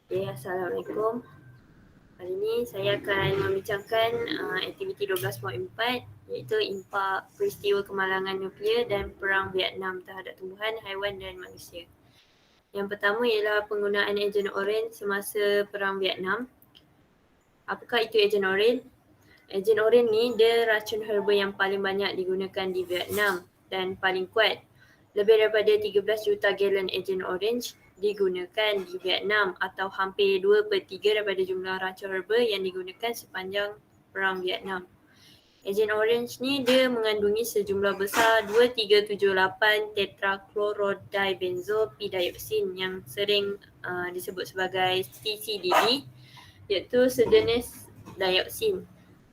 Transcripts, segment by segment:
Okay, Assalamualaikum. Hari ini saya akan membincangkan aktiviti 12.4 iaitu impak peristiwa kemalangan nuklear dan perang Vietnam terhadap tumbuhan, haiwan dan manusia. Yang pertama ialah penggunaan Ejen Oranye semasa perang Vietnam. Apakah itu Ejen Oranye? Ejen Oranye ni dia racun herba yang paling banyak digunakan di Vietnam dan paling kuat. Lebih daripada 13 juta galon Ejen Orange digunakan di Vietnam atau hampir 2/3 daripada jumlah racun herba yang digunakan sepanjang perang Vietnam. Ejen Orange ni dia mengandungi sejumlah besar 2378 tetrachlorodibenzoyl yang sering disebut sebagai TCDD, iaitu sejenis dioksin.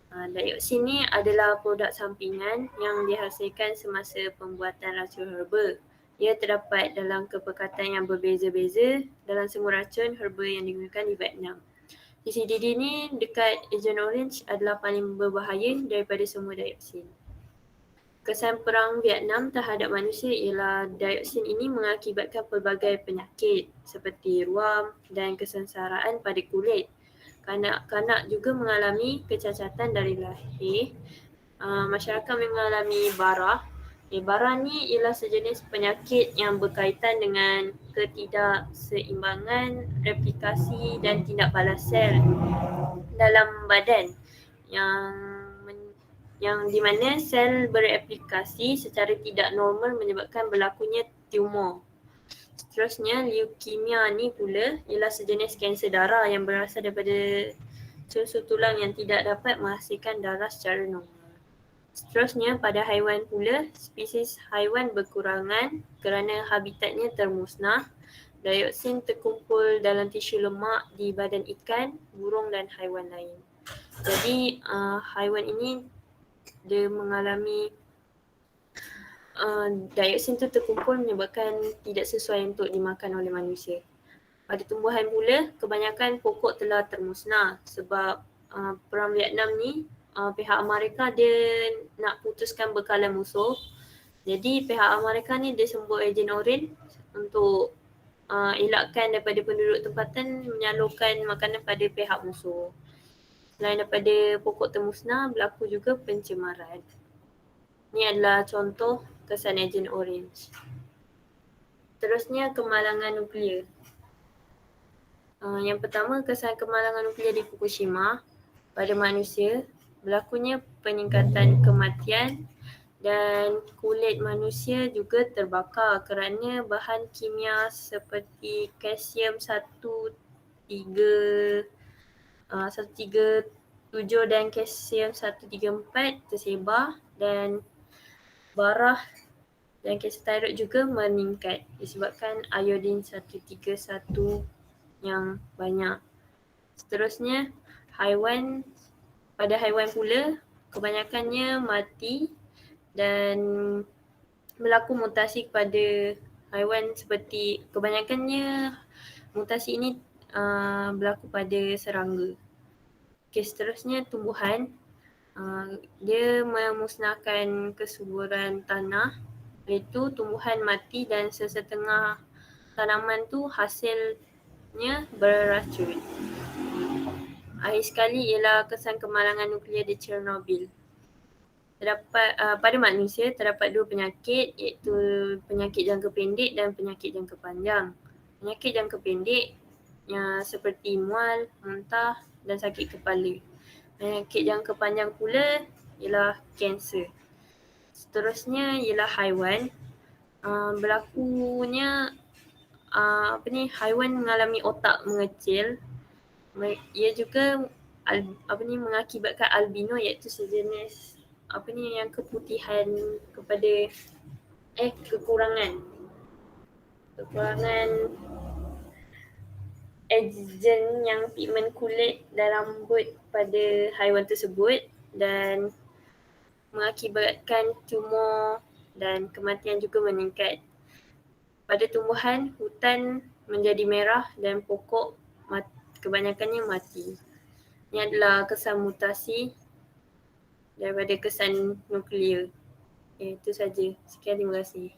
Dioksin ni adalah produk sampingan yang dihasilkan semasa pembuatan racun herba. Ia terdapat dalam kepekatan yang berbeza-beza dalam semua racun herba yang digunakan di Vietnam. TCDD ni dekat Ejen Orange adalah paling berbahaya daripada semua dioksin. Kesan perang Vietnam terhadap manusia ialah dioksin ini mengakibatkan pelbagai penyakit seperti ruam dan kesengsaraan pada kulit. Kanak-kanak juga mengalami kecacatan dari lahir. Masyarakat mengalami bara. Bara ni ialah sejenis penyakit yang berkaitan dengan ketidakseimbangan replikasi dan tindak balas sel dalam badan yang di mana sel bereplikasi secara tidak normal menyebabkan berlakunya tumor. Seterusnya, leukemia ni pula ialah sejenis kanser darah yang berasal daripada susu tulang yang tidak dapat menghasilkan darah secara normal. Seterusnya, pada haiwan pula, spesies haiwan berkurangan kerana habitatnya termusnah. Dioksin terkumpul dalam tisu lemak di badan ikan, burung dan haiwan lain. Jadi, haiwan ini dia mengalami dioksin tu terkumpul menyebabkan tidak sesuai untuk dimakan oleh manusia. Pada tumbuhan pula, kebanyakan pokok telah termusnah sebab perang Vietnam ni pihak Amerika dia nak putuskan bekalan musuh. Jadi pihak Amerika ni dia sembur Ejen Oranye untuk elakkan daripada penduduk tempatan menyalurkan makanan pada pihak musuh. Selain daripada pokok termusnah, berlaku juga pencemaran. Ini adalah contoh kesan Ejen Orange. Terusnya, kemalangan nuklear. Yang pertama, kesan kemalangan nuklear di Fukushima pada manusia, berlakunya peningkatan kematian dan kulit manusia juga terbakar kerana bahan kimia seperti kalsium 137 dan kalsium 134 tersebar dan barah dan kalsium juga meningkat disebabkan iodin 131 yang banyak. Seterusnya, pada haiwan pula kebanyakannya mati dan berlaku mutasi kepada haiwan seperti kebanyakannya mutasi ini berlaku pada serangga. Okay, seterusnya tumbuhan. Dia memusnahkan kesuburan tanah, iaitu tumbuhan mati dan sesetengah tanaman tu hasilnya beracun. Akhir sekali ialah kesan kemalangan nuklear di Chernobyl. Pada manusia terdapat dua penyakit, iaitu penyakit jangka pendek dan penyakit jangka panjang. Penyakit jangka pendek seperti mual, muntah dan sakit kepala. Penyakit jangka panjang pula ialah kanser. Seterusnya ialah haiwan. Berlakunya haiwan mengalami otak mengecil. Ia juga mengakibatkan albino, iaitu sejenis yang keputihan kepada kekurangan ejen yang pigmen kulit dan rambut pada haiwan tersebut dan mengakibatkan tumor dan kematian juga meningkat. Pada tumbuhan, hutan menjadi merah dan pokok kebanyakannya mati. Ini adalah kesan mutasi daripada kesan nuklear. Itu saja. Sekian, terima kasih.